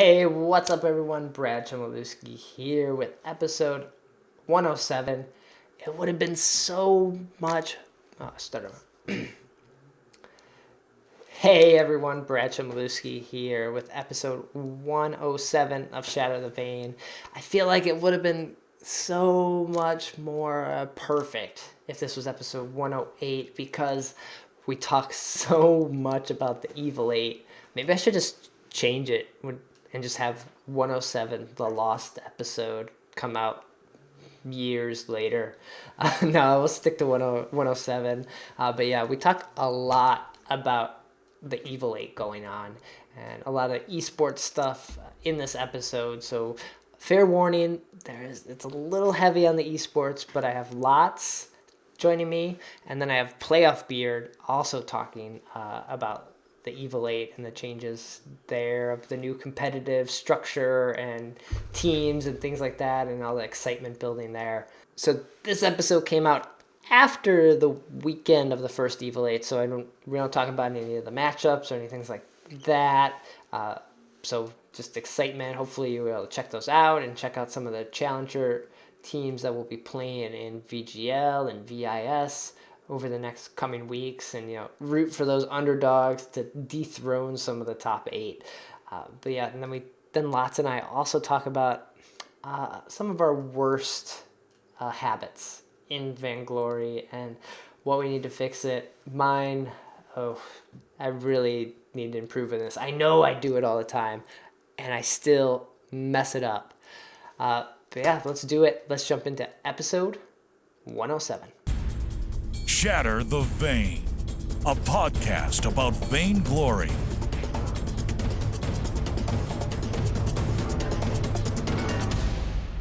Hey, what's up, everyone? Brad Chmielewski here with episode 107. It would have been so much. Oh, start over. Hey, everyone. Brad Chmielewski here with episode 107 of Shatter the Vein. I feel like it would have been so much more perfect if this was episode 108 because we talk so much about the Evil 8. Maybe I should just change it and just have 107, the lost episode, come out years later. No, we'll stick to 107. But yeah, we talk a lot about the Evil 8 going on and a lot of eSports stuff in this episode. So fair warning, it's a little heavy on the eSports, but I have lots joining me. And then I have PlayoffBeard also talking about the Evil 8 and the changes there of the new competitive structure and teams and things like that and all the excitement building there. So this episode came out after the weekend of the first Evil 8, so we don't talk about any of the matchups or anything like that. So just excitement. Hopefully you will able to check those out and check out some of the challenger teams that will be playing in VGL and VIS over the next coming weeks, and root for those underdogs to dethrone some of the top 8. But yeah, and then Lots and I also talk about some of our worst habits in Vainglory and what we need to fix it. Mine, I really need to improve in this. I know I do it all the time, and I still mess it up. But yeah, let's do it. Let's jump into episode 107. Shatter the Vein, a podcast about Vainglory.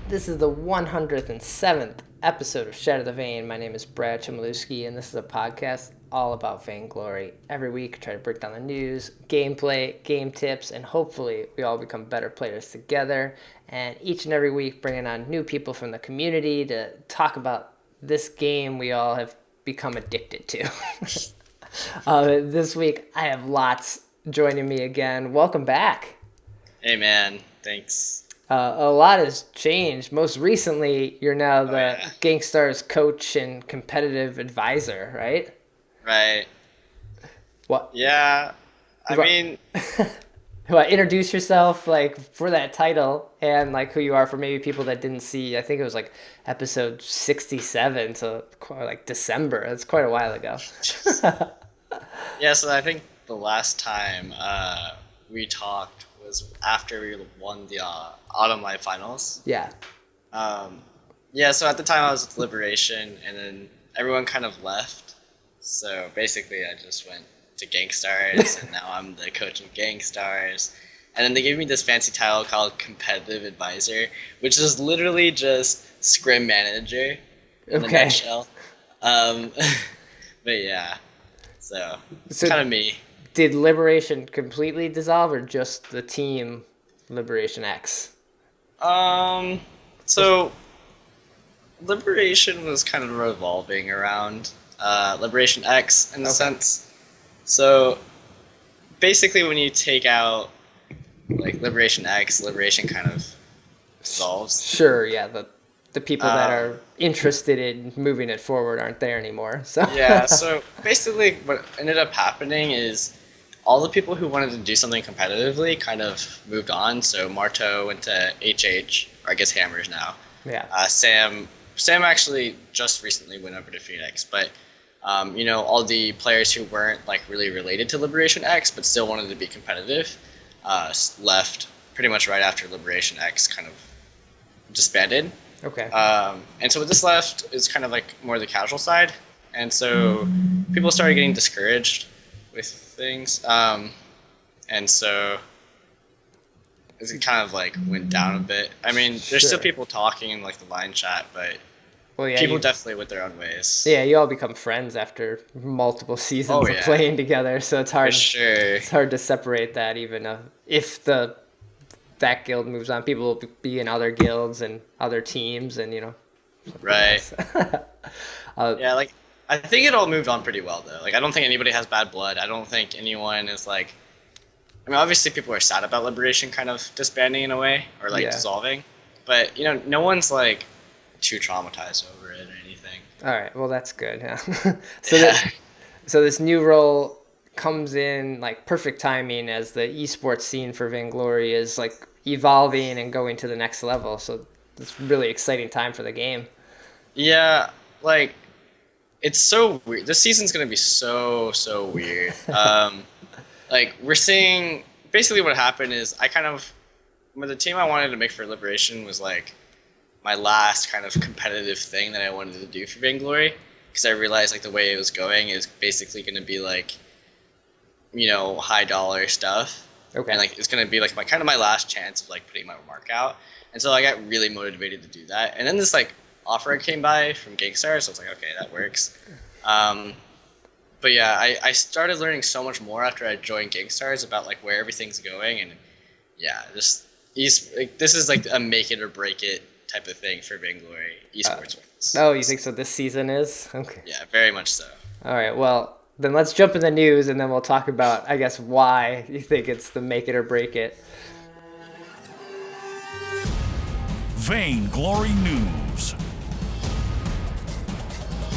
This is the 107th episode of Shatter the Vein. My name is Brad Chmielewski, and this is a podcast all about Vainglory. Every week, I try to break down the news, gameplay, game tips, and hopefully we all become better players together. And each and every week, bringing on new people from the community to talk about this game we all have become addicted to. This week, I have Lots joining me again. Welcome back. Hey, man. Thanks. A lot has changed. Most recently, you're now the GankStars Coach and Competitive Advisor, right? Right. What? Yeah. Introduce yourself, for that title, and who you are for maybe people that didn't see. I think it was episode 67, so December. That's quite a while ago. Yeah. So I think the last time we talked was after we won the Autumn Live Finals. Yeah. Yeah. So at the time I was with Liberation, and then everyone kind of left. So basically, I just went to GankStars, and now I'm the coach of GankStars. And then they gave me this fancy title called Competitive Advisor, which is literally just Scrim Manager in a nutshell. But yeah, so kind of me. Did Liberation completely dissolve, or just the team Liberation X? So Liberation was kind of revolving around Liberation X in a sense. So basically, when you take out Liberation X, Liberation kind of dissolves. Sure, yeah. The people that are interested in moving it forward aren't there anymore. So yeah. So basically, what ended up happening is all the people who wanted to do something competitively kind of moved on. So Marto went to HH, or I guess Hammers now. Yeah. Sam actually just recently went over to Phoenix, but. All the players who weren't really related to Liberation X but still wanted to be competitive left pretty much right after Liberation X kind of disbanded. Okay. And so with this left is kind of more the casual side, and so people started getting discouraged with things, and so it kind of went down a bit. I mean, there's still people talking in the line chat, but. Well, yeah, people definitely went their own ways. Yeah, you all become friends after multiple seasons of playing together, so it's hard. For sure. It's hard to separate that, even if that guild moves on. People will be in other guilds and other teams, and Right. Yeah, I think it all moved on pretty well though. I don't think anybody has bad blood. I don't think anyone is I mean, obviously people are sad about Liberation kind of disbanding in a way or like Yeah. dissolving, but no one's like too traumatized over it or anything. All right. Well, that's good. Yeah. Yeah. So this new role comes in like perfect timing as the esports scene for Vainglory is like evolving and going to the next level. So it's really exciting time for the game. Yeah, like it's so weird. This season's gonna be so weird. Like we're seeing basically what happened is the team I wanted to make for Liberation was like my last kind of competitive thing that I wanted to do for Vainglory because I realized like the way it was going is basically gonna be like high dollar stuff. Okay. And like it's gonna be like my last chance of like putting my mark out. And so I got really motivated to do that. And then this like offer came by from GankStars, so I was like, okay, that works. But yeah, I started learning so much more after I joined GankStars about like where everything's going, and yeah, this is like a make it or break it type of thing for Vainglory esports wins. Oh, you think so? This season is okay. Yeah, very much so. All right. Well, then let's jump in the news, and then we'll talk about, I guess, why you think it's the make it or break it. Vainglory News.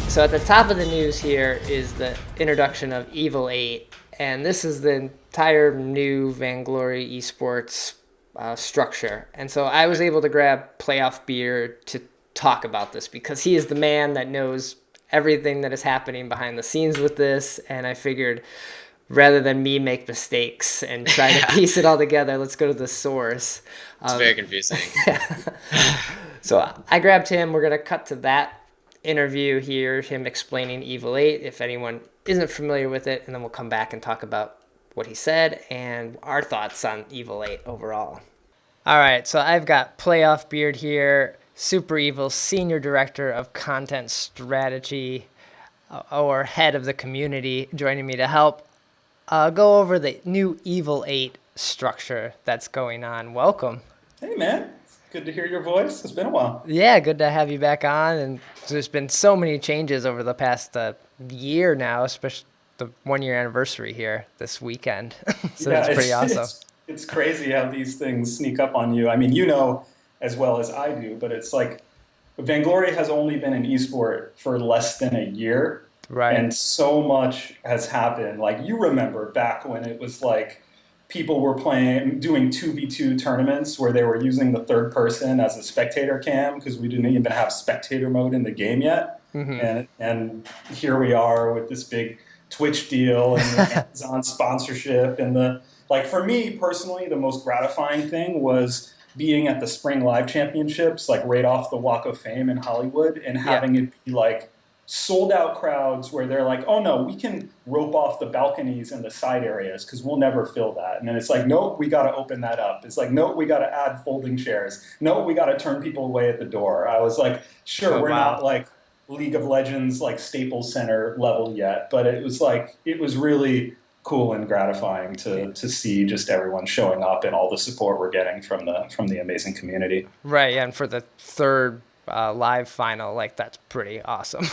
So at the top of the news here is the introduction of Evil 8, and this is the entire new Vainglory esports structure. And so I was able to grab PlayoffBeard to talk about this because he is the man that knows everything that is happening behind the scenes with this, and I figured rather than me make mistakes and try to piece it all together, let's go to the source. It's very confusing. So I grabbed him. We're going to cut to that interview here, him explaining Evil 8, if anyone isn't familiar with it, and then we'll come back and talk about what he said and our thoughts on Evil 8 overall. All right, so I've got PlayoffBeard here, Super Evil Senior Director of Content Strategy, or head of the community, joining me to help go over the new Evil 8 structure that's going on. Welcome. Hey, man. Good to hear your voice. It's been a while. Yeah, good to have you back on. And there's been so many changes over the past year now, especially the 1-year anniversary here this weekend. So yeah, that's pretty awesome. It's crazy how these things sneak up on you. I mean, you know as well as I do, but it's like Vainglory has only been an esport for less than a year. Right. And so much has happened. Like, you remember back when it was like people were doing 2v2 tournaments where they were using the third person as a spectator cam because we didn't even have spectator mode in the game yet. Mm-hmm. And here we are with this big Twitch deal and the Amazon sponsorship. And for me personally, the most gratifying thing was being at the Spring Live Championships, like right off the Walk of Fame in Hollywood, and having it be like sold out crowds where they're like, oh no, we can rope off the balconies and the side areas because we'll never fill that. And then it's like, nope, we got to open that up. It's like, nope, we got to add folding chairs. Nope, we got to turn people away at the door. I was like, sure, we're not like League of Legends, like Staples Center level yet, but it was really cool and gratifying to see just everyone showing up and all the support we're getting from the amazing community. Right, and for the third live final, like that's pretty awesome.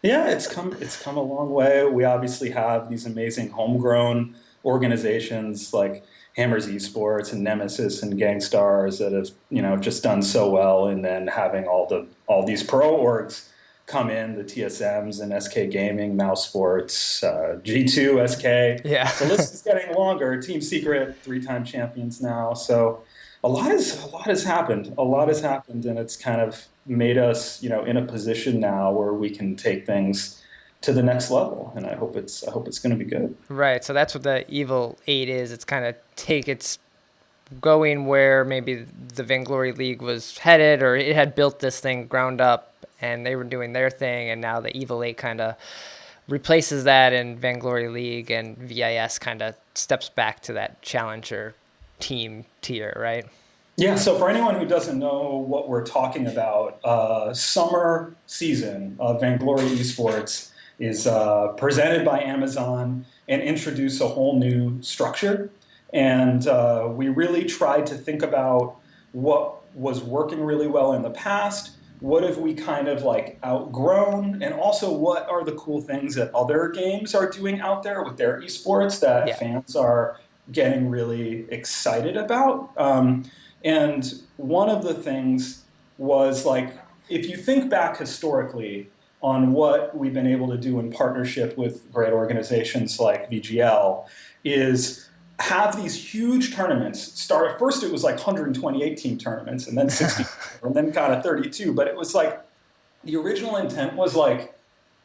Yeah, it's come a long way. We obviously have these amazing homegrown organizations like Hammers Esports and Nemesis and GankStars that have just done so well, and then having all these pro orgs come in, the TSMs and SK Gaming, Mouse Sports, G2, SK. Yeah. The list is getting longer. Team Secret, 3-time champions now. So a lot has happened. A lot has happened, and it's kind of made us, in a position now where we can take things to the next level, and I hope it's going to be good. Right. So that's what the Evil 8 is. It's kind of it's going where maybe the Vainglory League was headed, or it had built this thing ground up, and they were doing their thing, and now the Evil 8 kind of replaces that, and Vainglory League and VIS kind of steps back to that challenger team tier, right? Yeah, so for anyone who doesn't know what we're talking about, summer season of Vainglory Esports is presented by Amazon and introduce a whole new structure. And we really tried to think about what was working really well in the past, what have we kind of like outgrown, and also what are the cool things that other games are doing out there with their esports that fans are getting really excited about. And one of the things was like, if you think back historically on what we've been able to do in partnership with great organizations like VGL, is have these huge tournaments start. At first it was like 128 team tournaments, and then 60, and then kind of 32. But it was like, the original intent was like,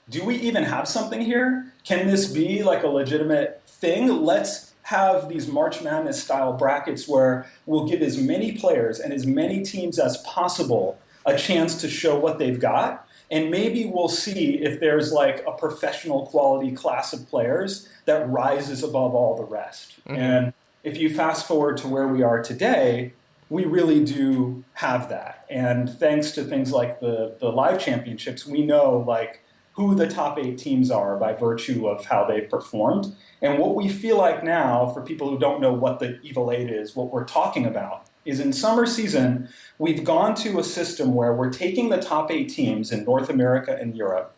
do we even have something here? Can this be like a legitimate thing? Let's have these March Madness style brackets where we'll give as many players and as many teams as possible a chance to show what they've got. And maybe we'll see if there's like a professional quality class of players that rises above all the rest. Mm-hmm. And if you fast forward to where we are today, we really do have that. And thanks to things like the live championships, we know like who the top 8 teams are by virtue of how they've performed. And what we feel like now, for people who don't know what the Evil 8 is, what we're talking about is in summer season, we've gone to a system where we're taking the top 8 teams in North America and Europe,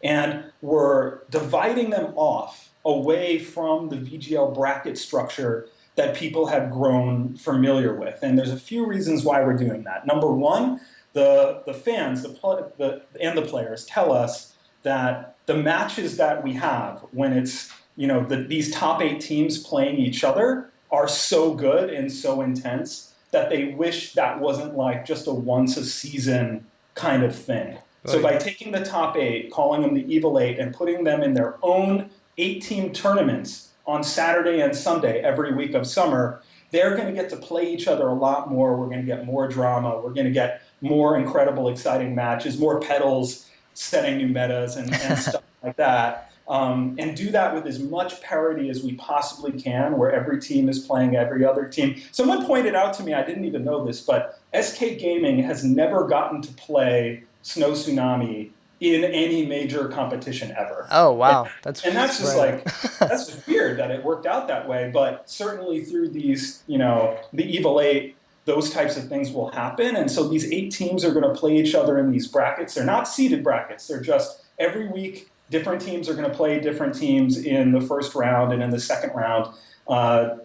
and we're dividing them off away from the VGL bracket structure that people have grown familiar with. And there's a few reasons why we're doing that. Number one, the fans and the players tell us that the matches that we have when it's, these top 8 teams playing each other are so good and so intense that they wish that wasn't like just a once a season kind of thing. Right. So by taking the top 8, calling them the Evil 8, and putting them in their own 8-team tournaments on Saturday and Sunday every week of summer, they're going to get to play each other a lot more. We're going to get more drama. We're going to get more incredible, exciting matches, more pedals, setting new metas and stuff like that, and do that with as much parity as we possibly can, where every team is playing every other team. Someone pointed out to me, I didn't even know this, but SK Gaming has never gotten to play Snow Tsunami in any major competition ever. Oh, wow. That's just like, that's just weird that it worked out that way, but certainly through these, the Evil 8, those types of things will happen. And so these 8 teams are going to play each other in these brackets. They're not seeded brackets. They're just every week, different teams are going to play different teams in the first round and in the second round,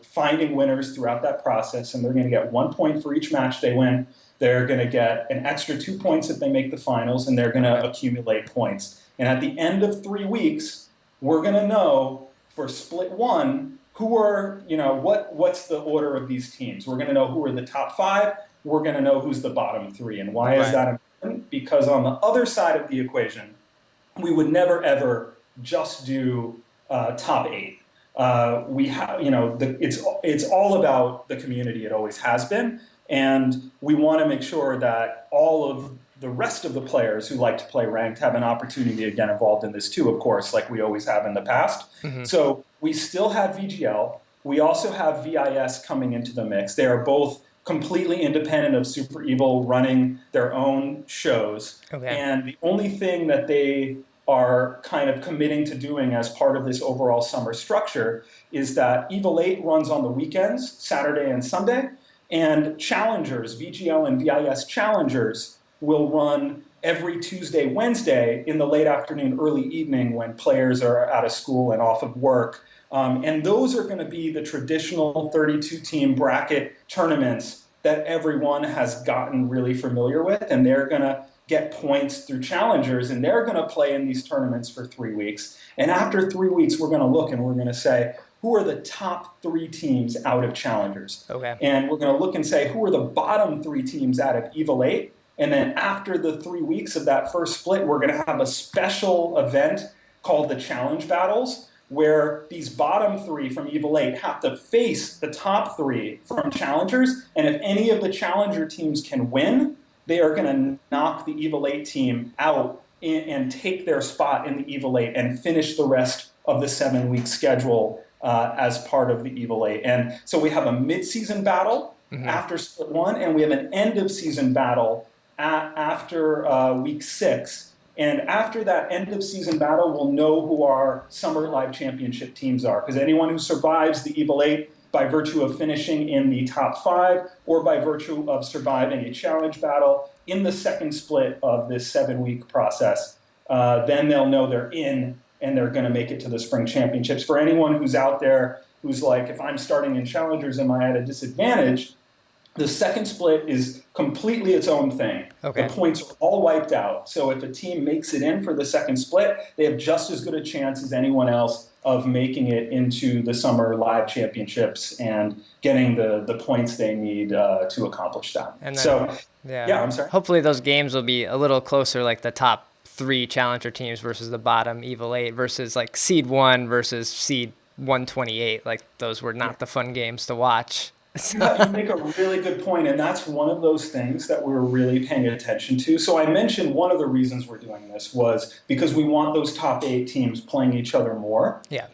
finding winners throughout that process. And they're going to get 1 point for each match they win. They're going to get an extra 2 points if they make the finals, and they're going to accumulate points. And at the end of 3 weeks, we're going to know for split 1, who are, what's the order of these teams? We're going to know who are the top 5. We're going to know who's the bottom 3. And why is that important? Because on the other side of the equation, we would never, ever just do top 8. We have, it's all about the community. It always has been. And we want to make sure that all of the rest of the players who like to play ranked have an opportunity to get involved in this too, of course, like we always have in the past. Mm-hmm. So we still have VGL. We also have VIS coming into the mix. They are both completely independent of Super Evil, running their own shows. Okay. And the only thing that they are kind of committing to doing as part of this overall summer structure is that Evil 8 runs on the weekends, Saturday and Sunday, and challengers, VGL and VIS challengers, will run every Tuesday, Wednesday in the late afternoon, early evening when players are out of school and off of work. And those are going to be the traditional 32-team bracket tournaments that everyone has gotten really familiar with, and they're going to get points through challengers, and they're going to play in these tournaments for 3 weeks. And after 3 weeks, we're going to look and we're going to say, who are the top 3 teams out of challengers? Okay. And we're going to look and say, who are the bottom 3 teams out of Evil 8? And then after the 3 weeks of that first split, we're going to have a special event called the Challenge Battles, where these bottom 3 from Evil 8 have to face the top 3 from challengers. And if any of the challenger teams can win, they are going to knock the Evil 8 team out and take their spot in the Evil 8 and finish the rest of the 7-week schedule as part of the Evil 8. And so we have a mid-season battle after split 1, and we have an end-of-season battle after week 6. And after that end-of-season battle, we'll know who our Summer Live Championship teams are, because anyone who survives the Evil 8 by virtue of finishing in the top 5 or by virtue of surviving a challenge battle in the second split of this 7-week process, then they'll know they're in and they're going to make it to the spring championships. For anyone who's out there who's like, if I'm starting in challengers, am I at a disadvantage? The second split is completely its own thing. Okay. The points are all wiped out. So if a team makes it in for the second split, they have just as good a chance as anyone else of making it into the summer live championships and getting the points they need to accomplish that. And then, so, yeah, I'm sorry. Hopefully those games will be a little closer, like the top 3 challenger teams versus the bottom Evil 8 versus like seed 1 versus seed 128. Like those were not the fun games to watch. You make a really good point, and that's one of those things that we're really paying attention to. So I mentioned one of the reasons we're doing this was because we want those top 8 teams playing each other more. Yeah.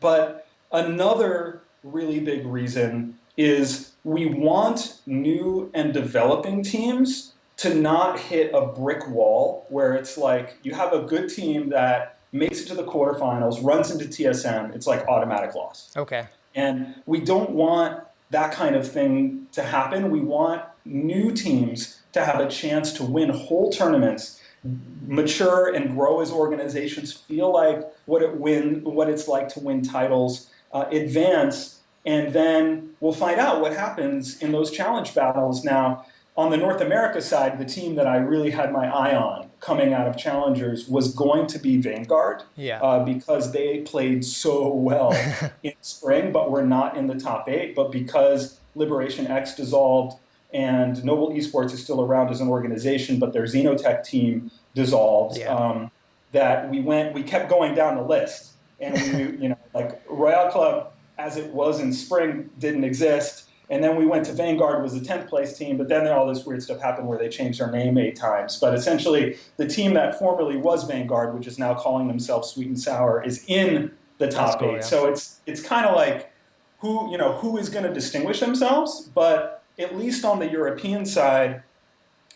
But another really big reason is we want new and developing teams to not hit a brick wall where it's like you have a good team that makes it to the quarterfinals, runs into TSM, it's like automatic loss. Okay. And we don't want that kind of thing to happen. We want new teams to have a chance to win whole tournaments, mature and grow as organizations, feel like what it's like to win titles, advance, and then we'll find out what happens in those challenge battles. Now, on the North America side, the team that I really had my eye on coming out of challengers was going to be Vanguard, because they played so well in spring, but were not in the top 8. But because Liberation X dissolved and Noble Esports is still around as an organization, but their Xenotech team dissolved, that we kept going down the list. And we, like Royale Club, as it was in spring, didn't exist. And then we went to Vanguard, was a 10th place team, but then all this weird stuff happened where they changed their name 8 times. But essentially, the team that formerly was Vanguard, which is now calling themselves Sweet and Sour, is in the top 8. Yeah. So it's kind of like who is going to distinguish themselves. But at least on the European side,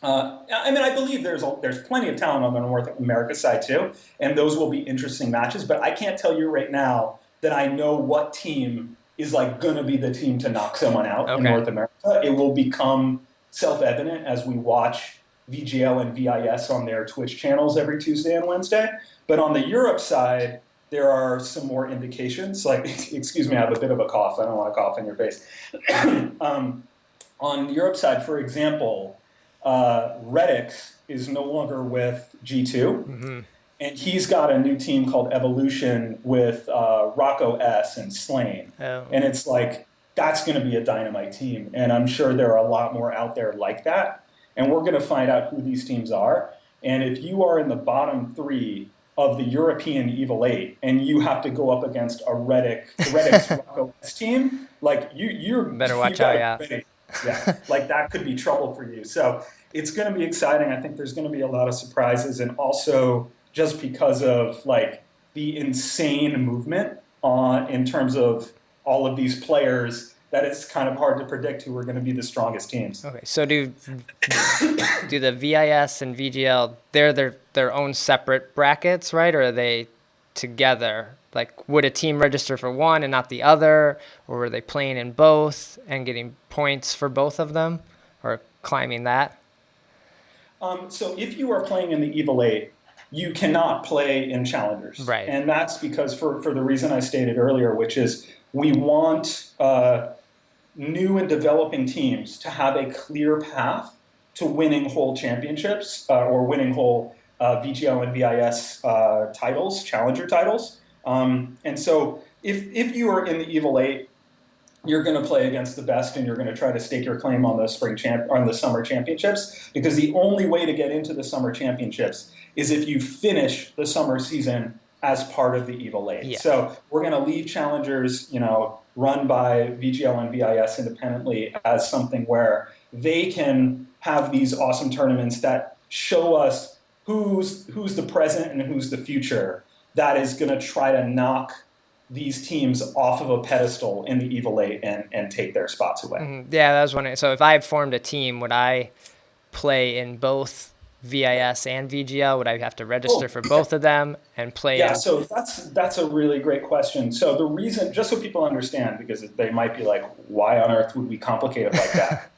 I believe there's plenty of talent on the North America side too, and those will be interesting matches. But I can't tell you right now that I know what team is like going to be the team to knock someone out in North America. It will become self-evident as we watch VGL and VIS on their Twitch channels every Tuesday and Wednesday. But on the Europe side, there are some more indications. Like, excuse me, I have a bit of a cough. I don't want to cough in your face. On the Europe side, for example, Redix is no longer with G2. Mm-hmm. And he's got a new team called Evolution with Rocco S and Slain. Oh. And it's like, that's going to be a dynamite team. And I'm sure there are a lot more out there like that. And we're going to find out who these teams are. And if you are in the bottom 3 of the European Evil 8 and you have to go up against a Redix Rocco S team, like you're better watch out, yeah. Like that could be trouble for you. So it's going to be exciting. I think there's going to be a lot of surprises, and also just because of like the insane movement in terms of all of these players, that it's kind of hard to predict who are going to be the strongest teams. Okay, so do the VIS and VGL, they're their own separate brackets, right? Or are they together? Like, would a team register for one and not the other? Or were they playing in both and getting points for both of them? Or climbing that? So if you are playing in the Evil 8, you cannot play in challengers. Right. And that's because for the reason I stated earlier, which is we want new and developing teams to have a clear path to winning whole championships or winning whole VGL and VIS titles, challenger titles. And so if you are in the Evil 8, you're going to play against the best, and you're going to try to stake your claim on the summer championships, because the only way to get into the summer championships is if you finish the summer season as part of the Evil 8. Yeah. So we're going to leave challengers, run by VGL and VIS independently as something where they can have these awesome tournaments that show us who's the present and who's the future, that is going to try to knock these teams off of a pedestal in the Evil 8 and take their spots away. Mm-hmm. Yeah, that was one. So if I formed a team, would I play in both VIS and VGL? Would I have to register for both of them and play? Yeah, so that's a really great question. So the reason, just so people understand, because they might be like, why on earth would we complicate it like that?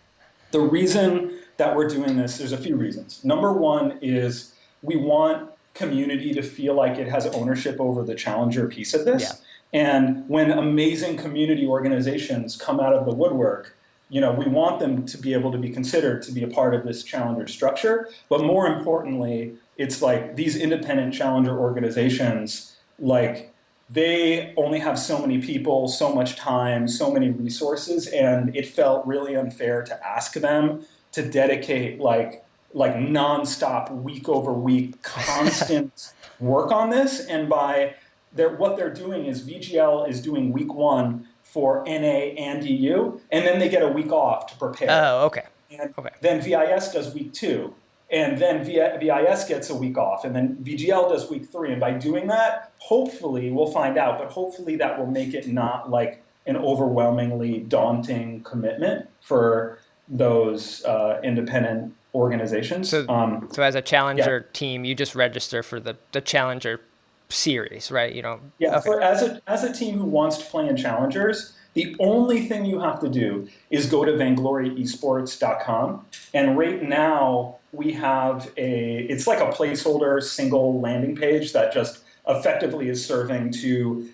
The reason that we're doing this, there's a few reasons. Number one is we want community to feel like it has ownership over the challenger piece of this. Yeah. And when amazing community organizations come out of the woodwork, we want them to be able to be considered to be a part of this challenger structure. But more importantly, it's like these independent challenger organizations, like they only have so many people, so much time, so many resources, and it felt really unfair to ask them to dedicate like nonstop, week over week, constant work on this. And what they're doing is VGL is doing week one for NA and EU, and then they get a week off to prepare. Oh, okay. And Okay. then VIS does week two, and then VIS gets a week off, and then VGL does week three. And by doing that, hopefully, we'll find out, but hopefully that will make it not like an overwhelmingly daunting commitment for those independent organizations. So as a challenger team, you just register for the challenger series, right? You don't. Yeah, Okay. as a team who wants to play in challengers, the only thing you have to do is go to VaingloryEsports.com. And right now we have it's like a placeholder single landing page that just effectively is serving to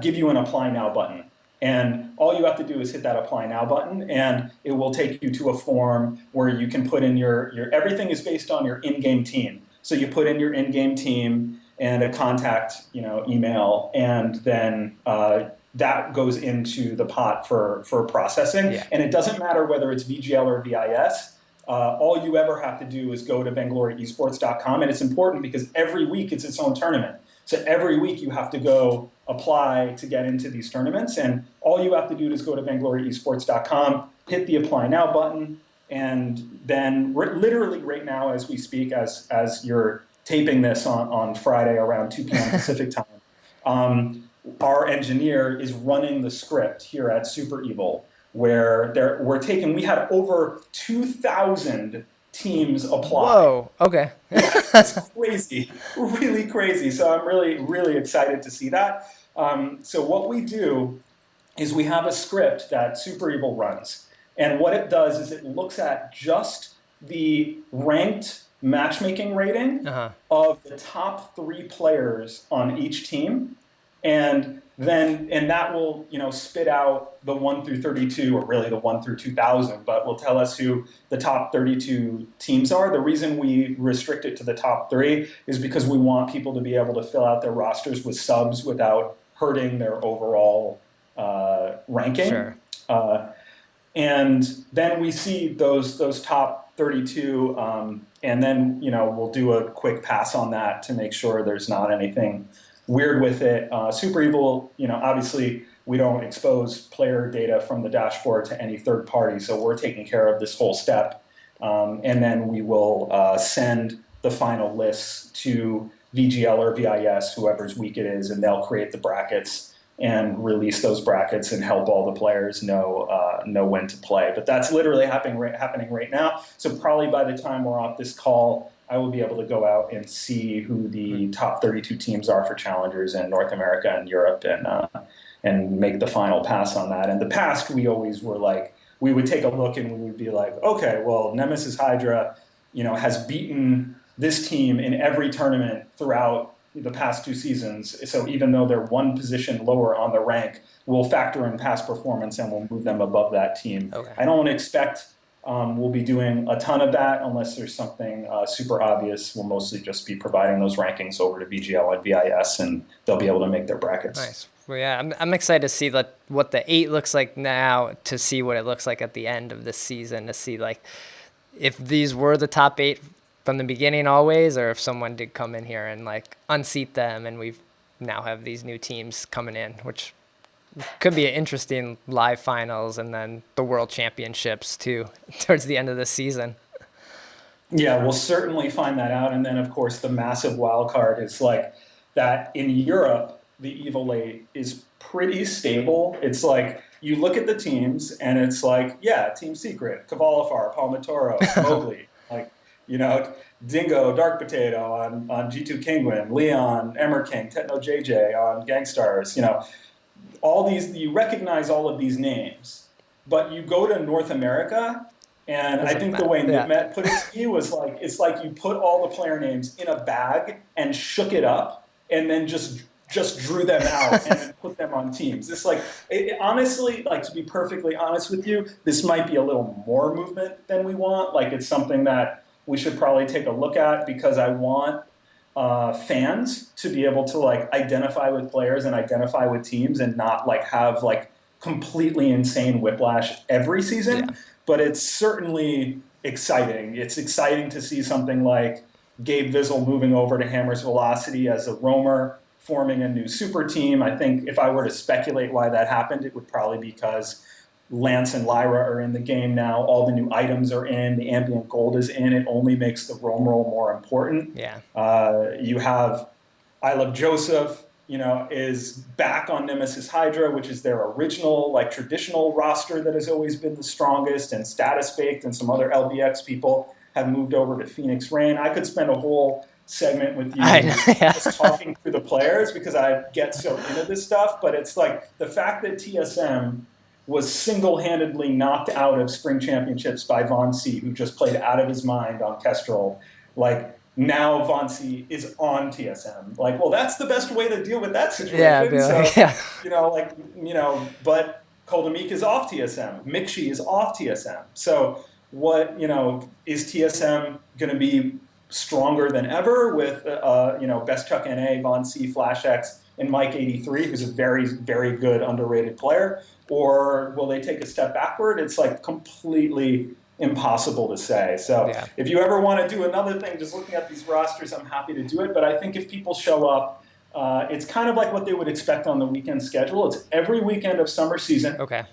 give you an apply now button. And all you have to do is hit that apply now button, and it will take you to a form where you can put in your everything is based on your in-game team. So you put in your in-game team and a contact, email, and then that goes into the pot for processing. Yeah. And it doesn't matter whether it's VGL or VIS. All you ever have to do is go to VaingloryEsports.com, and it's important because every week it's its own tournament. So every week you have to go apply to get into these tournaments, and all you have to do is go to VaingloryEsports.com, hit the apply now button, and then literally right now as we speak, as you're taping this on Friday around 2 p.m. Pacific time, our engineer is running the script here at Super Evil, where we had over 2,000 teams apply. Whoa. Okay. It's crazy, really crazy. So I'm really, really excited to see that. So what we do is we have a script that Super Evil runs. And what it does is it looks at just the ranked matchmaking rating of the top 3 players on each team. And that will, spit out the 1 through 32, or really the 1 through 2,000, but will tell us who the top 32 teams are. The reason we restrict it to the top 3 is because we want people to be able to fill out their rosters with subs without hurting their overall ranking. Sure. And then we see those top 32, and then we'll do a quick pass on that to make sure there's not anything weird with it. Super Evil, obviously we don't expose player data from the dashboard to any third party, so we're taking care of this whole step. And then we will send the final lists to VGL or VIS, whoever's week it is, and they'll create the brackets and release those brackets and help all the players know when to play. But that's literally happening right now. So probably by the time we're off this call, I will be able to go out and see who the top 32 teams are for challengers in North America and Europe, and make the final pass on that. In the past, we always were like, we would take a look and we would be like, okay, well, Nemesis Hydra, has beaten this team in every tournament throughout the past 2 seasons. So even though they're 1 position lower on the rank, we'll factor in past performance and we'll move them above that team. Okay. I don't expect we'll be doing a ton of that unless there's something super obvious. We'll mostly just be providing those rankings over to VGL and VIS, and they'll be able to make their brackets. Nice. Well, yeah, I'm excited to see what the 8 looks like now, to see what it looks like at the end of the season, to see if these were the top 8 from the beginning always, or if someone did come in here and unseat them, and we now have these new teams coming in, which could be an interesting live finals, and then the world championships too towards the end of the season. Yeah, we'll certainly find that out. And then of course the massive wild card is that in Europe, the Evil 8 is pretty stable. It's you look at the teams and it's Team Secret, Cavalifar, Palmatoro, Mowgli, Dingo, Dark Potato on G2 Kingwin, Leon, Emmer King, Techno JJ on GankStars, all these, you recognize all of these names, but you go to North America, and I think the way Nitmet put it to me was it's like you put all the player names in a bag and shook it up, and then just just drew them out and put them on teams. It's like, honestly, like to be perfectly honest with you, this might be a little more movement than we want. Like it's something that we should probably take a look at, because I want fans to be able to like identify with players and identify with teams and not like have like completely insane whiplash every season. Yeah. But it's certainly exciting. It's exciting to see something like Gabe Vizel moving over to Hammers Velocity as a roamer, forming a new super team. I think if I were to speculate why that happened, it would probably be because Lance and Lyra are in the game now. All the new items are in. The ambient gold is in. It only makes the roam role more important. Yeah. You have I Love Joseph, is back on Nemesis Hydra, which is their original, like traditional roster that has always been the strongest, and Status Baked and some other LBX people have moved over to Phoenix Rain. I could spend a whole segment with you just talking through the players, because I get so into this stuff, but it's like the fact that TSM was single-handedly knocked out of spring championships by Von C, who just played out of his mind on Kestrel. Like, now Von C is on TSM. Like, well, that's the best way to deal with that situation. But Koldamik is off TSM. Mikshi is off TSM. So what, is TSM going to be stronger than ever with, Best Chuck NA, Von C, Flash X, and Mike 83, who's a very, very good underrated player? Or will they take a step backward? It's like completely impossible to say. So if you ever want to do another thing, just looking at these rosters, I'm happy to do it. But I think if people show up, it's kind of like what they would expect on the weekend schedule. It's every weekend of summer season. Okay.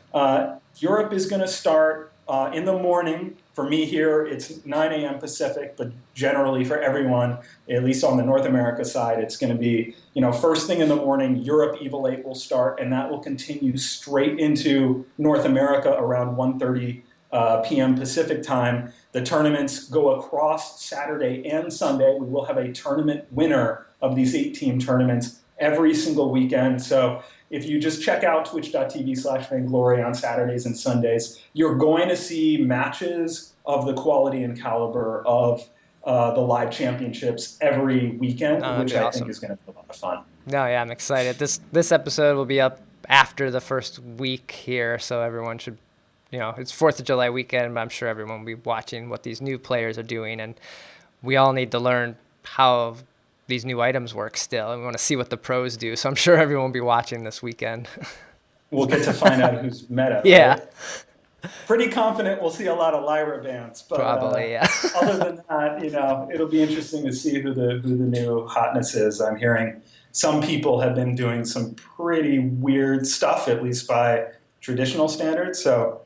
Europe is going to start in the morning. For me here, it's 9 a.m. Pacific, but generally for everyone, at least on the North America side, it's going to be, first thing in the morning, Europe Evil 8 will start, and that will continue straight into North America around 1:30 p.m. Pacific time. The tournaments go across Saturday and Sunday. We will have a tournament winner of these 8-team tournaments every single weekend. So if you just check out twitch.tv/Vainglory on Saturdays and Sundays, you're going to see matches of the quality and caliber of the live championships every weekend, which I think is going to be a lot of fun. No, yeah, I'm excited. This episode will be up after the first week here, so everyone should, it's 4th of July weekend, but I'm sure everyone will be watching what these new players are doing, and we all need to learn how these new items work still, and we want to see what the pros do. So I'm sure everyone will be watching this weekend. We'll get to find out who's meta. Yeah. Right? Pretty confident we'll see a lot of Lyra bans. But, probably, yeah. Other than that, it'll be interesting to see who the new hotness is. I'm hearing some people have been doing some pretty weird stuff, at least by traditional standards. So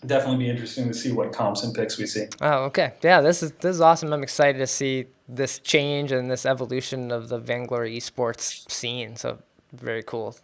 definitely be interesting to see what comps and picks we see. Oh, okay. Yeah, this is awesome. I'm excited to see this change and this evolution of the Vainglory esports scene. So very cool.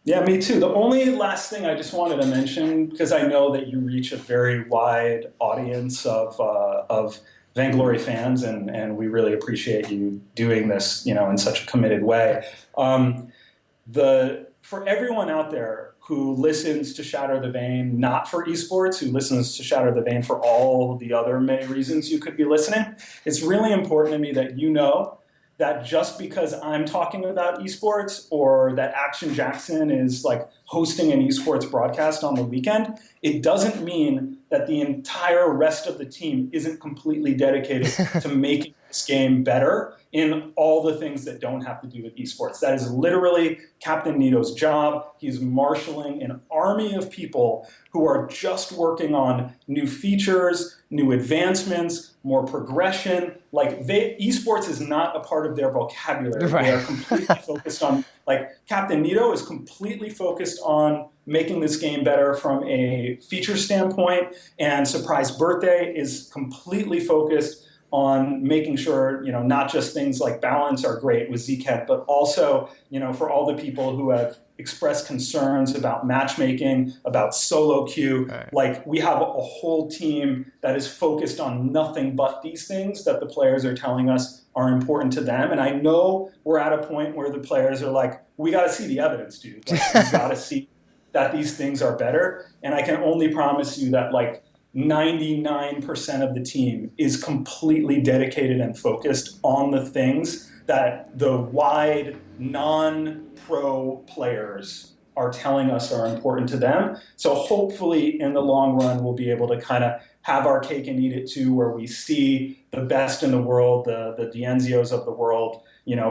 Yeah, me too. The only last thing I just wanted to mention, because I know that you reach a very wide audience of Vainglory fans, and we really appreciate you doing this, in such a committed way. For everyone out there who listens to Shatter the Vein, not for esports, who listens to Shatter the Vein for all the other many reasons you could be listening, it's really important to me that you know that just because I'm talking about esports, or that Action Jackson is like hosting an esports broadcast on the weekend, it doesn't mean that the entire rest of the team isn't completely dedicated to making this game better in all the things that don't have to do with esports. That is literally Captain Nito's job. He's marshaling an army of people who are just working on new features, new advancements, more progression. Like, esports is not a part of their vocabulary. Right. They are completely focused on, like, Captain Nito is completely focused on making this game better from a feature standpoint, and Surprise Birthday is completely focused on making sure, not just things like balance are great with Zcat, but also, for all the people who have expressed concerns about matchmaking, about solo queue, right. Like, we have a whole team that is focused on nothing but these things that the players are telling us are important to them. And I know we're at a point where the players are like, we got to see the evidence, dude. Like, we got to see that these things are better. And I can only promise you that, like, 99% of the team is completely dedicated and focused on the things that the wide non-pro players are telling us are important to them. So hopefully in the long run, we'll be able to kind of have our cake and eat it too, where we see the best in the world, the Dienzios of the world,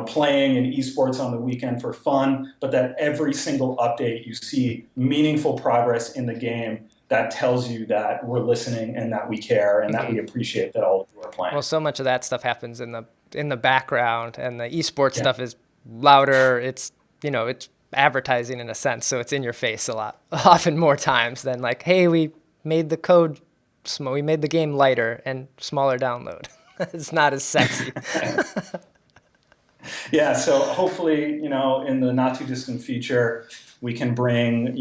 playing in esports on the weekend for fun, but that every single update you see meaningful progress in the game that tells you that we're listening and that we care and that we appreciate that all of you are playing. Well, so much of that stuff happens in the background, and the esports stuff is louder. It's it's advertising in a sense, so it's in your face a lot, often more times than like, hey, we made the game lighter and smaller download. It's not as sexy. Yeah, so hopefully, in the not too distant future, we can bring,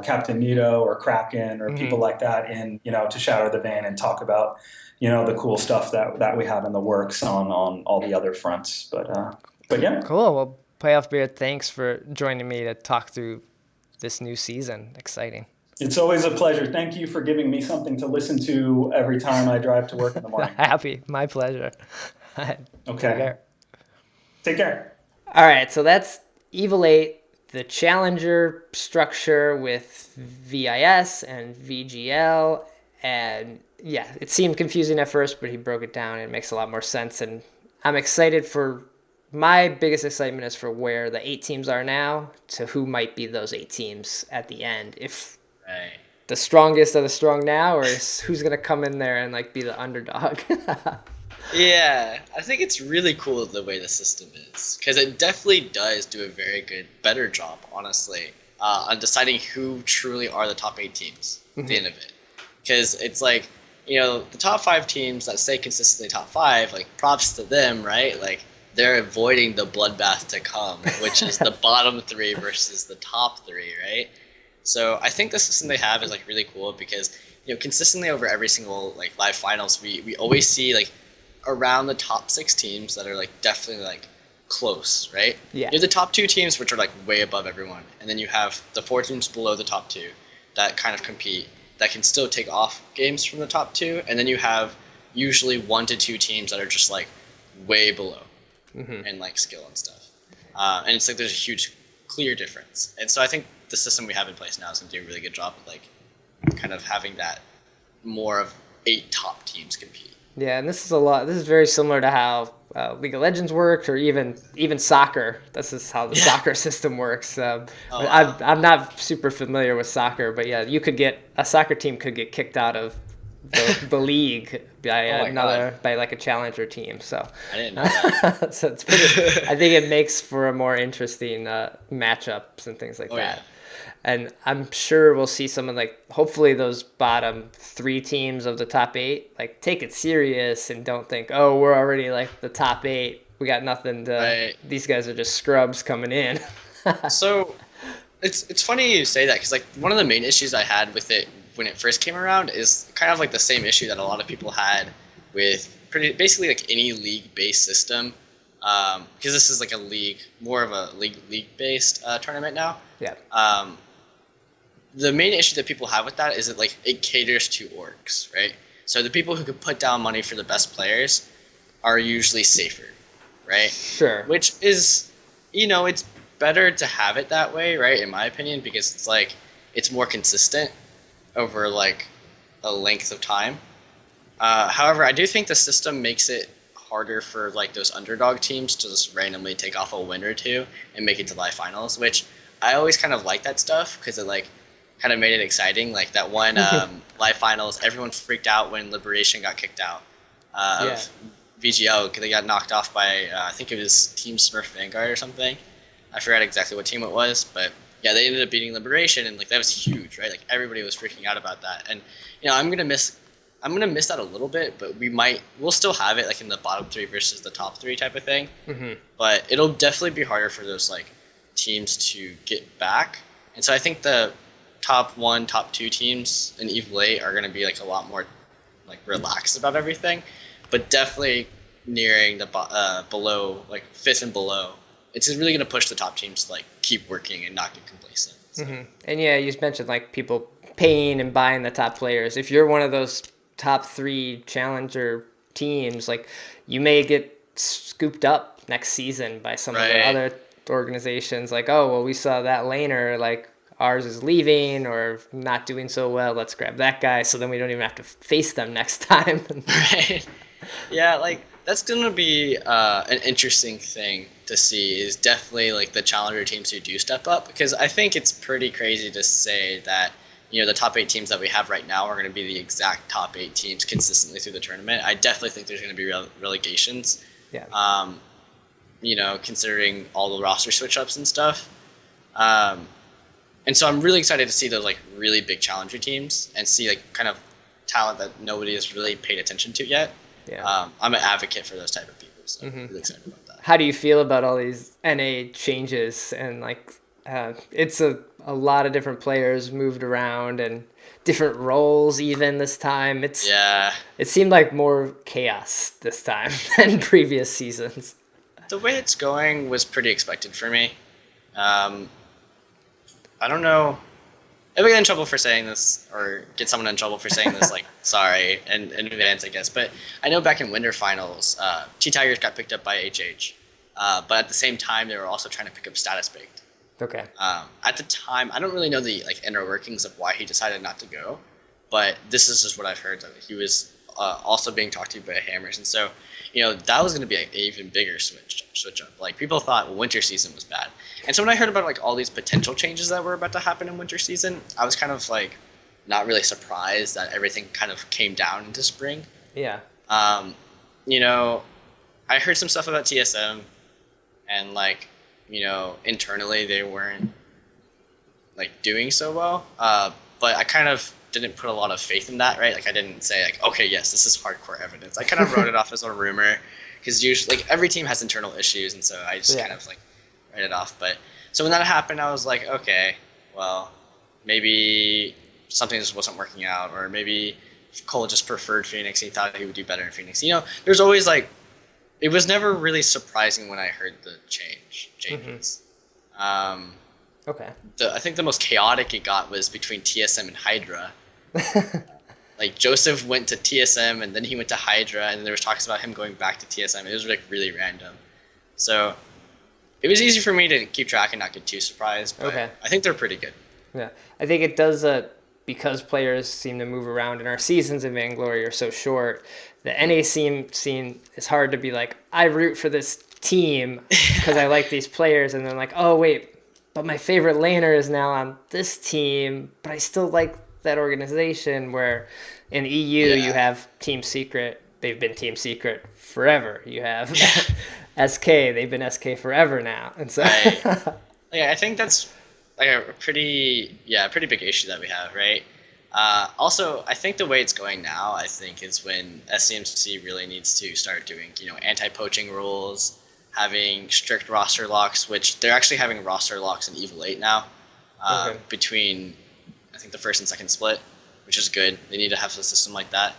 Captain Nito or Kraken or people like that in, to Shatter the Vein and talk about, the cool stuff that we have in the works on all the other fronts. But yeah. Cool. Well, PlayoffBeard, thanks for joining me to talk through this new season. Exciting. It's always a pleasure. Thank you for giving me something to listen to every time I drive to work in the morning. Happy. My pleasure. Okay. Take care. Take care. All right, so that's Evil 8, the challenger structure with VIS and VGL. And yeah, it seemed confusing at first, but he broke it down and it makes a lot more sense. And I'm excited my biggest excitement is for where the 8 teams are now to who might be those 8 teams at the end. If the strongest are the strong now, or is who's going to come in there and like be the underdog? Yeah, I think it's really cool the way the system is, because it definitely does do a better job, honestly, on deciding who truly are the top 8 teams at the end of it. Because it's like, the top 5 teams that stay consistently top 5, like, props to them, right? Like, they're avoiding the bloodbath to come, which is the bottom 3 versus the top 3, right? So I think the system they have is like really cool because, consistently over every single like live finals, we always see like around the top 6 teams that are like definitely like close, right? Yeah. You have the top 2 teams which are like way above everyone, and then you have the 4 teams below the top 2 that kind of compete, that can still take off games from the top 2, and then you have usually 1 to 2 teams that are just like way below in like skill and stuff. And it's like there's a huge clear difference. And so I think the system we have in place now is going to do a really good job of like kind of having that more of 8 top teams compete. Yeah, and this is very similar to how League of Legends works, or even soccer. This is how the soccer system works. I'm not super familiar with soccer, but yeah, a soccer team could get kicked out of the league by like a challenger team. So I didn't know that. so it's pretty. I think it makes for a more interesting matchups and things like that. Yeah. And I'm sure we'll see some of hopefully those bottom 3 teams of the top 8, like take it serious and don't think, oh, we're already like the top 8. We got nothing to, these guys are just scrubs coming in. So it's funny you say that, because like one of the main issues I had with it when it first came around is kind of like the same issue that a lot of people had with basically like any league-based system. Because this is like more of a league-based tournament now. Yeah. The main issue that people have with that is that like it caters to orgs, right? So the people who could put down money for the best players are usually safer, right? Sure. Which is, it's better to have it that way, right? In my opinion, because it's like it's more consistent over like a length of time. However, I do think the system makes it harder for like those underdog teams to just randomly take off a win or 2 and make it to live finals, which I always kind of like that stuff because it like kind of made it exciting. Like that one live finals, everyone freaked out when Liberation got kicked out of VGL because they got knocked off by I think it was Team Smurf Vanguard or something. I forgot exactly what team it was, but yeah, they ended up beating Liberation, and like that was huge, right? Like everybody was freaking out about that, and I'm gonna miss that a little bit, but we'll still have it like in the bottom 3 versus the top 3 type of thing. But it'll definitely be harder for those like teams to get back, and so I think the top 1, top 2 teams in Evil 8 are going to be like a lot more like relaxed about everything, but definitely nearing the below, like 5th and below, it's really going to push the top teams to like keep working and not get complacent. So. And yeah, you mentioned like people paying and buying the top players. If you're one of those top 3 challenger teams, like you may get scooped up next season by some of the Right. other organizations. Like, oh, well, we saw that laner, like, ours is leaving or not doing so well. Let's grab that guy so then we don't even have to face them next time. Right. Yeah, like that's gonna be an interesting thing to see. Is definitely like the challenger teams who do step up, because I think it's pretty crazy to say that the top 8 teams that we have right now are going to be the exact top 8 teams consistently through the tournament. I definitely think there's going to be relegations. Yeah. Considering all the roster switch ups and stuff. And so I'm really excited to see those like really big challenger teams and see like kind of talent that nobody has really paid attention to yet. Yeah. I'm an advocate for those type of people, so I'm really excited about that. How do you feel about all these NA changes and like it's a lot of different players moved around and different roles even this time. It seemed like more chaos this time than previous seasons. The way it's going was pretty expected for me. I don't know if I get in trouble for saying this or get someone in trouble for saying this, like, sorry, in advance, I guess. But I know back in Winter Finals, T-Tigers got picked up by HH. But at the same time, they were also trying to pick up Status Baked. Okay. At the time, I don't really know the like inner workings of why he decided not to go. But this is just what I've heard. That he was also being talked to by Hammers. And so, that was going to be an even bigger switch up. Like, people thought winter season was bad. And so when I heard about like all these potential changes that were about to happen in winter season, I was kind of like not really surprised that everything kind of came down into spring. Yeah. I heard some stuff about TSM and like, internally they weren't like doing so well. But I kind of didn't put a lot of faith in that, right? Like I didn't say like, okay, yes, this is hardcore evidence. I kind of wrote it off as a rumor because usually like every team has internal issues. And so I just kind of like write it off. But so when that happened, I was like, okay, well, maybe something just wasn't working out, or maybe Cole just preferred Phoenix. He thought he would do better in Phoenix. There's always like, it was never really surprising when I heard the changes. Okay. I think the most chaotic it got was between TSM and Hydra. Like Joseph went to TSM and then he went to Hydra, and there was talks about him going back to TSM. It was like really random. So it was easy for me to keep track and not get too surprised. But Okay. I think they're pretty good. Yeah. I think it does because players seem to move around and our seasons in Vainglory are so short. The NA scene is hard to be like, I root for this team because I like these players, and then like, oh wait, but my favorite laner is now on this team, but I still like that organization. Where in EU you have Team Secret. They've been Team Secret forever. You have SK. They've been SK forever now. And so Yeah, I think that's like a pretty big issue that we have, right? Also, I think the way it's going now, I think, is when SCMC really needs to start doing, anti-poaching rules, having strict roster locks, which they're actually having roster locks in Evil 8 now, between, I think, the first and second split, which is good. They need to have a system like that.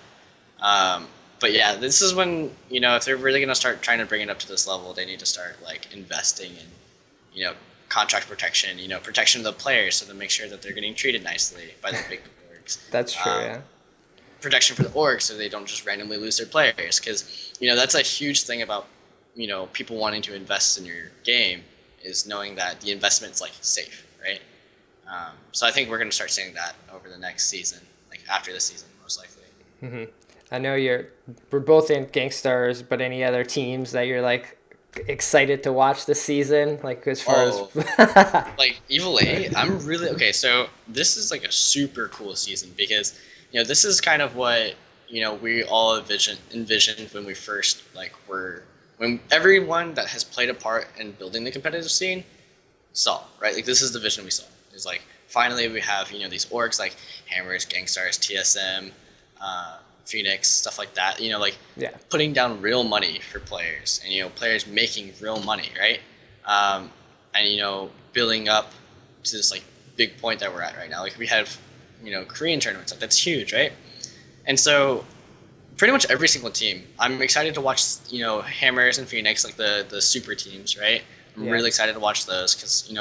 But yeah, this is when, if they're really going to start trying to bring it up to this level, they need to start, like, investing in, contract protection, protection of the players, so to make sure that they're getting treated nicely by the big orgs. That's true, yeah. Protection for the orgs, so they don't just randomly lose their players, because, that's a huge thing about, people wanting to invest in your game, is knowing that the investment's, like, safe, right? So I think we're going to start seeing that over the next season, like, after this season, most likely. Mm-hmm. I know we're both in GankStars, but any other teams that you're, like, excited to watch this season, like as far as like Evil 8, I'm really okay. So this is like a super cool season because this is kind of what we all envisioned when we first when everyone that has played a part in building the competitive scene saw, right? Like this is the vision we saw. It's like finally we have these orgs like Hammers, GankStars, TSM, Phoenix, stuff like that, putting down real money for players and, players making real money, right? And, building up to this, like, big point that we're at right now. Like, we have, Korean tournaments. Like, that's huge, right? And so, pretty much every single team, I'm excited to watch, Hammers and Phoenix, like, the super teams, right? I'm really excited to watch those because,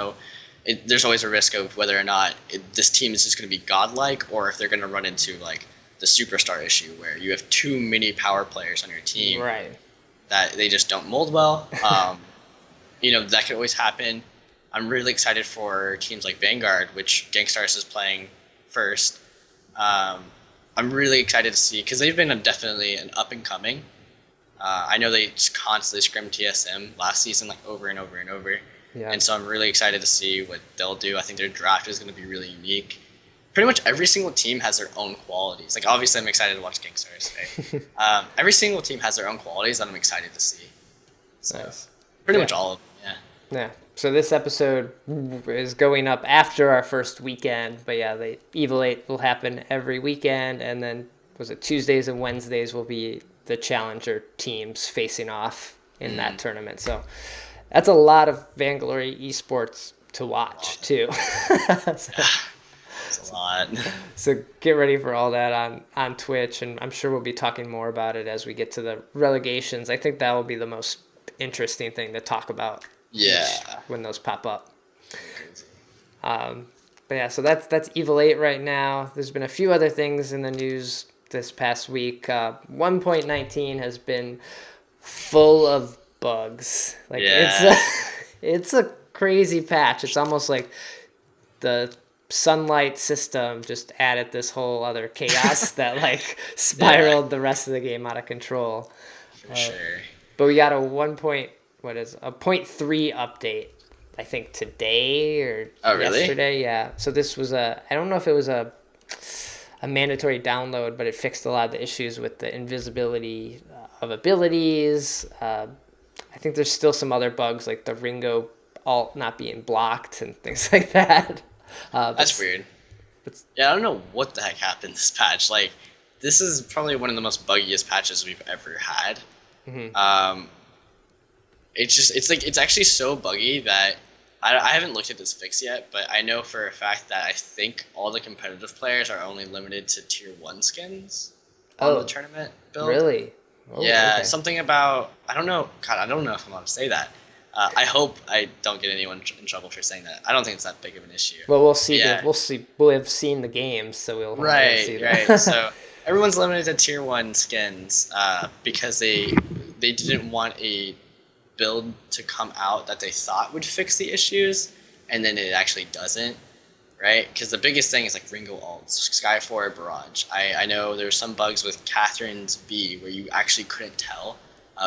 there's always a risk of whether or not this team is just going to be godlike or if they're going to run into, like, the superstar issue where you have too many power players on your team. Right. that they just don't mold well. That could always happen. I'm really excited for teams like Vanguard, which GankStars is playing first. I'm really excited to see, because they've been definitely an up and coming. I know they just constantly scrimmed TSM last season, like over and over and over. Yeah. And so I'm really excited to see what they'll do. I think their draft is going to be really unique. Pretty much every single team has their own qualities. Like, obviously, I'm excited to watch GankStars, right? Every single team has their own qualities that I'm excited to see. So, Nice. pretty much all of them, yeah. Yeah. So this episode is going up after our first weekend, but yeah, the Evil 8 will happen every weekend, and then was it Tuesdays and Wednesdays will be the challenger teams facing off in that tournament. So that's a lot of Vainglory eSports to watch too. It's a lot. So get ready for all that on Twitch, and I'm sure we'll be talking more about it as we get to the relegations. I think that will be the most interesting thing to talk about. Yeah. When those pop up. But yeah, so that's Evil 8 right now. There's been a few other things in the news this past week. 1.19 has been full of bugs. Like it's a crazy patch. It's almost like the sunlight system just added this whole other chaos that like spiraled the rest of the game out of control. For sure. But we got a 0.3 update, I think today or yesterday. Yeah. So this was I don't know if it was a mandatory download, but it fixed a lot of the issues with the invisibility of abilities. I think there's still some other bugs like the Ringo alt not being blocked and things like that. That's weird. Yeah, I don't know what the heck happened this patch. Like, this is probably one of the most buggiest patches we've ever had. Mm-hmm. It's actually so buggy that I haven't looked at this fix yet, but I know for a fact that I think all the competitive players are only limited to tier 1 skins on the tournament build. Really? Oh, yeah, okay. Something about, I don't know. God, I don't know if I'm allowed to say that. I hope I don't get anyone in trouble for saying that. I don't think it's that big of an issue. Well, we'll see. Yeah. We'll see. We'll have seen the games, so we'll see that. Right. So everyone's limited to tier 1 skins because they didn't want a build to come out that they thought would fix the issues, and then it actually doesn't, right? Because the biggest thing is like Ringo alts, Skyfor, Barrage. I know there's some bugs with Catherine's V where you actually couldn't tell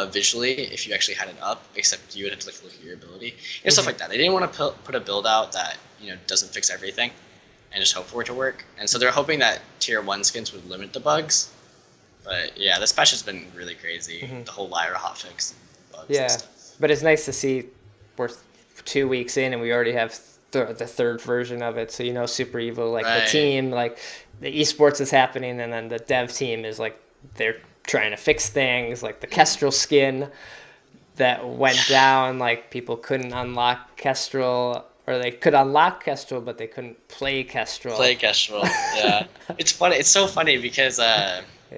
visually if you actually had it up, except you would have to look at your ability and stuff like that. They didn't want to put a build out that doesn't fix everything and just hope for it to work. And so they're hoping that tier 1 skins would limit the bugs. But yeah, this patch has been really crazy. The whole Lyra hotfix bugs. Yeah, and stuff. but it's nice to see we're 2 weeks in and we already have the third version of it. So Super Evil, like the team, like the esports is happening, and then the dev team is like they're trying to fix things, like the Kestrel skin that went down. Like people couldn't unlock Kestrel, or they could unlock Kestrel, but they couldn't play Kestrel. Yeah. It's funny. It's so funny because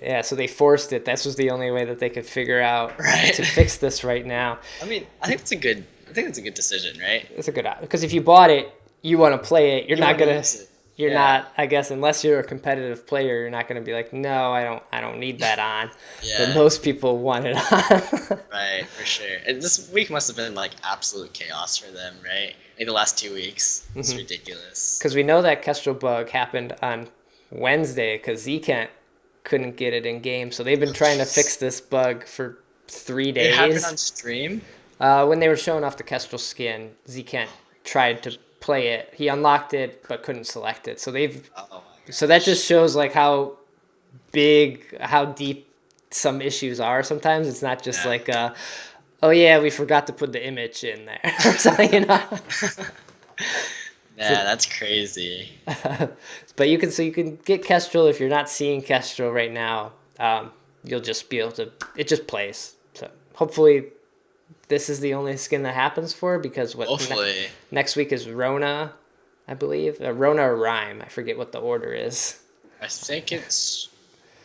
yeah, so they forced it. This was the only way that they could figure out to fix this right now. I mean, I think it's a good decision, right? It's a good, because if you bought it, you want to play it. You're not gonna. You're Yeah. not, I guess, unless you're a competitive player, you're not gonna be like, no, I don't need that on. Yeah. But most people want it on. Right, for sure. And this week must have been like absolute chaos for them, right? Like the last 2 weeks. It's ridiculous. Because we know that Kestrel bug happened on Wednesday because Zkent couldn't get it in game, so they've been trying to fix this bug for 3 days. It happened on stream? When they were showing off the Kestrel skin, Zkent tried to play it. He unlocked it but couldn't select it. So so that just shows like how deep some issues are sometimes. It's not just like oh yeah, we forgot to put the image in there or something, Yeah, that's crazy. But you can get Kestrel if you're not seeing Kestrel right now. You'll just be able to, it just plays. So hopefully this is the only skin that happens for it, because Hopefully. Next week is Rona, I believe. Rona or Rhyme. I forget what the order is. I think it's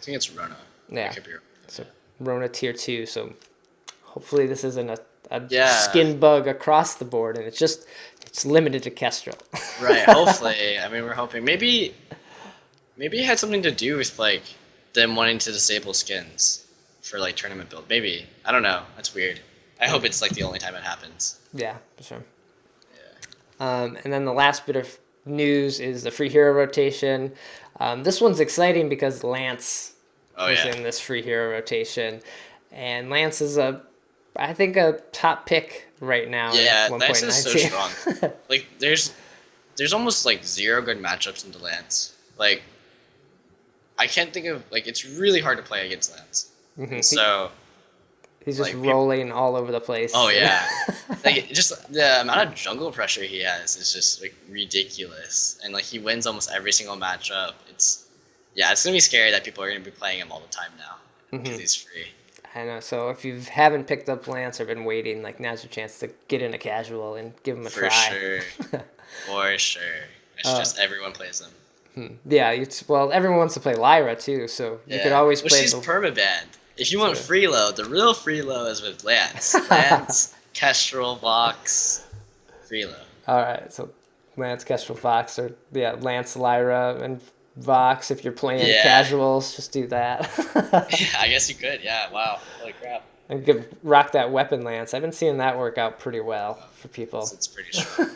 Rona. Yeah. I could be wrong. So Rona tier 2. So hopefully this isn't a Yeah. skin bug across the board, and it's limited to Kestrel. Right, hopefully. I mean, we're hoping. Maybe it had something to do with like them wanting to disable skins. for like tournament build. Maybe, I don't know. That's weird. I hope it's like the only time it happens. Yeah, for sure. And then the last bit of news is the free hero rotation. This one's exciting because Lance was in this free hero rotation, and Lance is I think a top pick right now. Yeah, at Lance is so 1.19. strong. Like there's almost like 0 good matchups into Lance. Like I can't think of like it's really hard to play against Lance. Mm-hmm. So he's just rolling all over the place. Oh yeah, like just the amount of jungle pressure he has is just like ridiculous, and like he wins almost every single matchup. It's gonna be scary that people are gonna be playing him all the time now because he's free. I know. So if you haven't picked up Lance or been waiting, like now's your chance to get in a casual and give him a try. For sure. It's just everyone plays him. Yeah, well, everyone wants to play Lyra too, so you could always play. She's permabanned. If you want freelo, the real freelo is with Lance. Lance, Kestrel, Vox, freelo. All right, so Lance, Kestrel, Vox, or Lance, Lyra, and Vox. If you're playing casuals, just do that. I guess you could. Yeah. Wow. Holy crap. And you could rock that weapon Lance. I've been seeing that work out pretty well for people. It's pretty strong.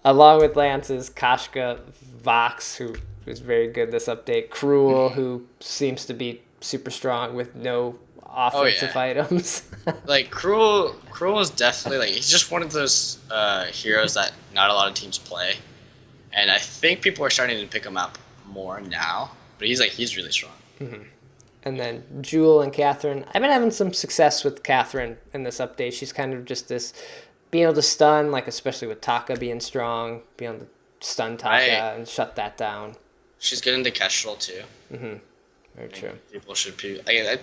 Along with Lance's Kashka, Vox, who is very good this update, Cruel, who seems to be super strong with no offensive items. Like Cruel is definitely like he's just one of those heroes that not a lot of teams play, and I think people are starting to pick him up more now. But he's really strong. Mm-hmm. And then Jewel and Catherine. I've been having some success with Catherine in this update. She's kind of just this being able to stun, like especially with Taka being strong, being able to stun Taka and shut that down. She's good into Kestrel too. Mm-hmm. Very true. People should be.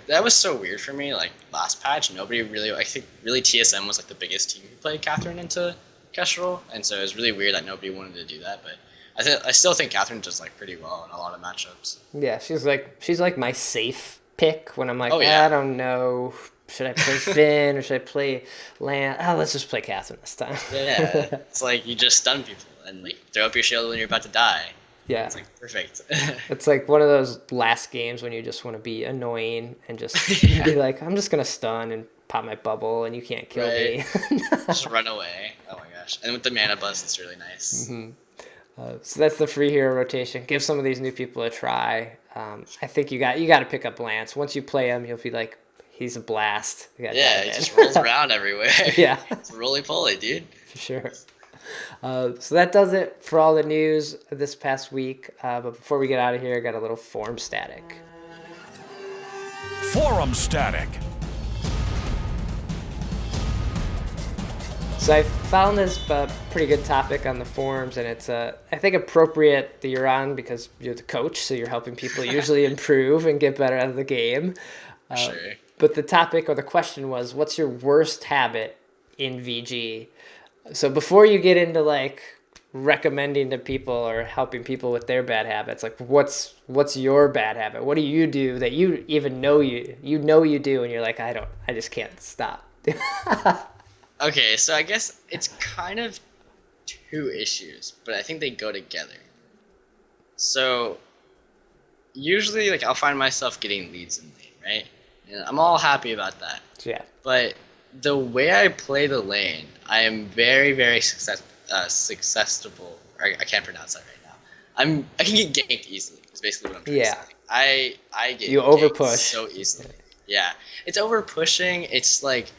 That was so weird for me. Like last patch, nobody really. I think really TSM was like the biggest team who played Catherine into Kestrel, and so it was really weird that nobody wanted to do that. But I still think Catherine does like pretty well in a lot of matchups. Yeah, she's like my safe pick when I'm like, I don't know, should I play Finn or should I play Lan? Oh, let's just play Catherine this time. Yeah, it's like you just stun people and like throw up your shield when you're about to die. Yeah. It's like perfect. It's like one of those last games when you just want to be annoying and just be like, I'm just going to stun and pop my bubble and you can't kill me. Just run away. Oh my gosh. And with the mana buzz, it's really nice. Mm-hmm. So that's the free hero rotation. Give some of these new people a try. I think you got to pick up Lance. Once you play him, you'll be like, he's a blast. He just rolls around everywhere. Yeah. It's roly-poly, dude. For sure. So that does it for all the news this past week. But before we get out of here, I got a little forum static. Forum static. So I found this pretty good topic on the forums, and it's I think appropriate that you're on because you're the coach, so you're helping people usually improve and get better at the game. Sure. But the topic or the question was, what's your worst habit in VG? So before you get into like recommending to people or helping people with their bad habits, like what's your bad habit? What do you do that you even know you do, and you're like, I just can't stop. Okay, so I guess it's kind of two issues, but I think they go together. So usually, like I'll find myself getting leads in lane, right? And I'm all happy about that. Yeah. But the way I play the lane, I am very, very successful. I can't pronounce that right now. I can get ganked easily. Is basically what I'm trying to say. I get you ganked overpush so easily. Yeah, it's over pushing. It's like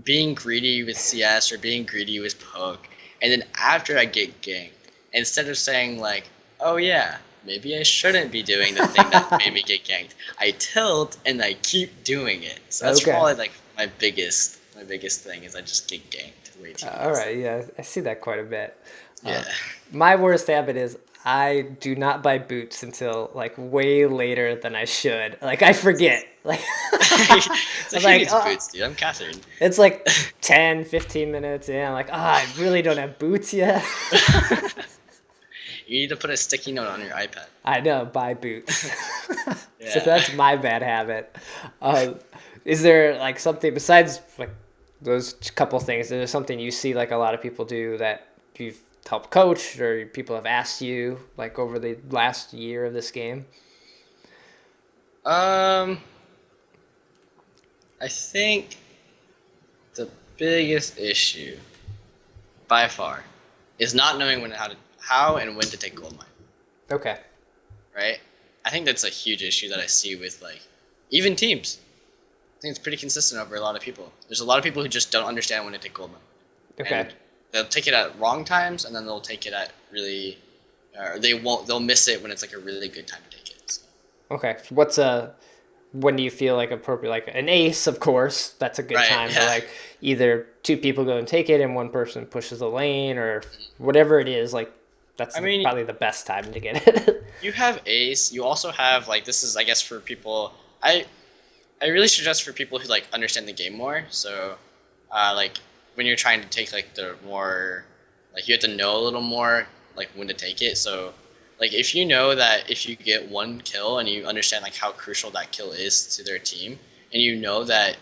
being greedy with CS or being greedy with poke, and then after I get ganked, instead of saying like, oh yeah, maybe I shouldn't be doing the thing that made me get ganked, I tilt and I keep doing it. So that's probably like my biggest thing is I just get ganked way too much. All right, yeah, I see that quite a bit. Yeah. My worst habit is I do not buy boots until like way later than I should. Like I forget. Like so she needs boots, dude. I'm Catherine. It's like 10, 15 minutes in. I'm like, I really don't have boots yet. You need to put a sticky note on your iPad. I know, buy boots. So that's my bad habit. Is there like something besides like those couple things? Is there something you see like a lot of people do that you've helped coach or people have asked you like over the last year of this game? I think the biggest issue, by far, is not knowing how and when to take gold mine. Okay. Right? I think that's a huge issue that I see with like even teams. I think it's pretty consistent over a lot of people. There's a lot of people who just don't understand when to take gold mine. Okay. And they'll take it at wrong times, and then they'll take it at really, or they'll miss it when it's like a really good time to take it. So. Okay. When do you feel like appropriate? Like an ace, of course, that's a good Right, time. yeah. But like either two people go and take it and one person pushes the lane or whatever it is, like that's probably the best time to get it. You have ace. You also have like, this is I guess for people. I really suggest for people who like understand the game more. So like when you're trying to take like the more, like you have to know a little more like when to take it. So like if you know that if you get one kill and you understand like how crucial that kill is to their team, and you know that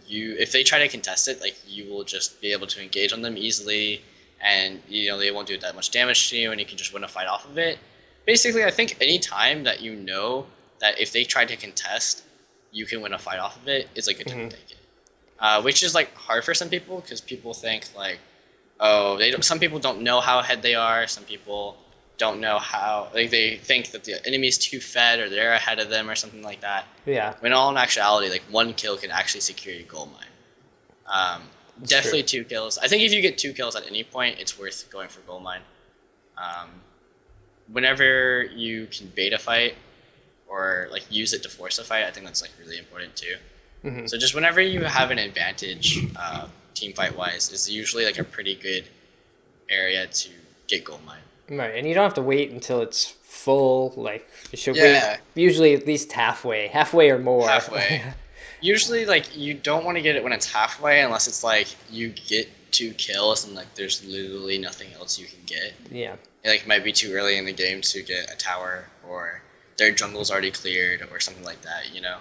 if they try to contest it, like you will just be able to engage on them easily, and you know they won't do that much damage to you, and you can just win a fight off of it. Basically, I think any time that you know that if they try to contest, you can win a fight off of it is a good time to take it. Which is like hard for some people because people think like, oh, some people don't know how ahead they are. Some people don't know how, like they think that the enemy's too fed or they're ahead of them or something like that. Yeah. When all in actuality, like one kill can actually secure you gold mine. Definitely true. 2 kills. I think if you get 2 kills at any point, it's worth going for gold mine. Whenever you can bait a fight or like use it to force a fight, I think that's like really important too. So just whenever you have an advantage, team fight wise, is usually like a pretty good area to get gold mine. Right, and you don't have to wait until it's full. Like you should Yeah. wait usually at least halfway or more. Halfway. Usually, like you don't want to get it when it's halfway, unless it's like you get 2 kills and like there's literally nothing else you can get. Yeah. It like might be too early in the game to get a tower, or their jungle's already cleared, or something like that. You know.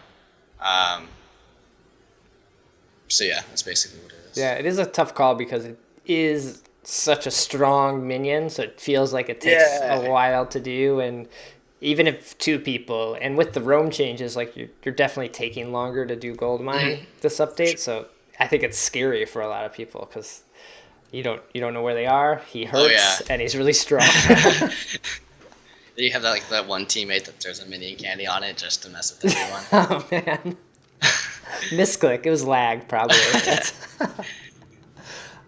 So yeah, that's basically what it is. Yeah, it is a tough call because it is such a strong minion, so it feels like it takes a while to do, and even if 2 people, and with the roam changes, like you're definitely taking longer to do gold mine this update, so I think it's scary for a lot of people because you don't know where they are. He hurts, and he's really strong. Then you have that one teammate that throws a minion candy on it just to mess with everyone. Oh man. Misclick. It was lag, probably.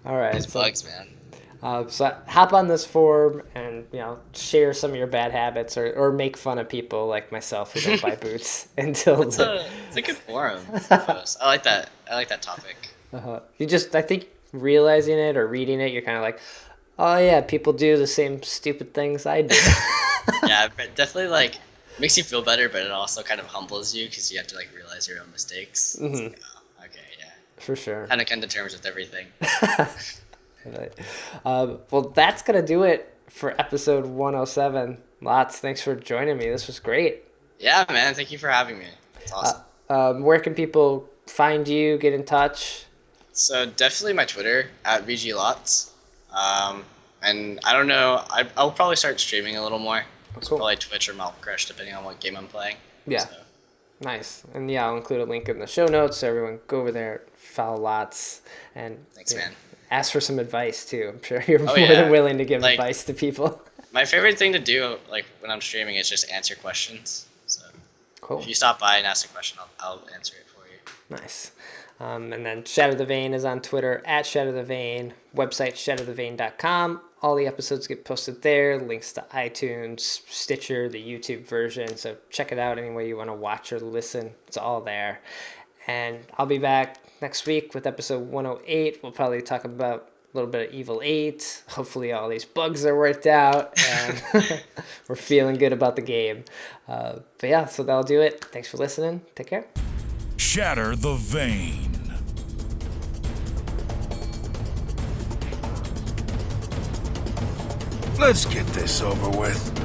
All right. It's bugs, man. So hop on this forum and share some of your bad habits or make fun of people like myself who don't buy boots until. It's a good forum. I like that. I like that topic. I think realizing it or reading it, you're kind of like, oh yeah, people do the same stupid things I do. Yeah, but definitely like. Makes you feel better, but it also kind of humbles you because you have to like realize your own mistakes. It's like, oh, okay, yeah. For sure. Kind of come to terms with everything. Well, that's gonna do it for episode 107. Lots. Thanks for joining me. This was great. Yeah, man. Thank you for having me. It's awesome. Where can people find you? Get in touch. So definitely my Twitter @VGLots. And I don't know. I'll probably start streaming a little more. Cool. Probably Twitch or Mouth Crush, depending on what game I'm playing. Yeah. So. Nice. And yeah, I'll include a link in the show notes so everyone go over there, follow Lots, and thanks, man. Ask for some advice too. I'm sure you're more than willing to give advice to people. My favorite thing to do, like when I'm streaming, is just answer questions. So cool. If you stop by and ask a question, I'll answer it for you. Nice. And then Shatter the Vein is on Twitter @ShatterTheVein, website shatterthevein.com. All the episodes get posted there, links to iTunes, Stitcher, the YouTube version. So check it out any way you want to watch or listen. It's all there. And I'll be back next week with episode 108. We'll probably talk about a little bit of Evil 8. Hopefully all these bugs are worked out and we're feeling good about the game. But yeah, so that'll do it. Thanks for listening. Take care. Shatter the Vein. Let's get this over with.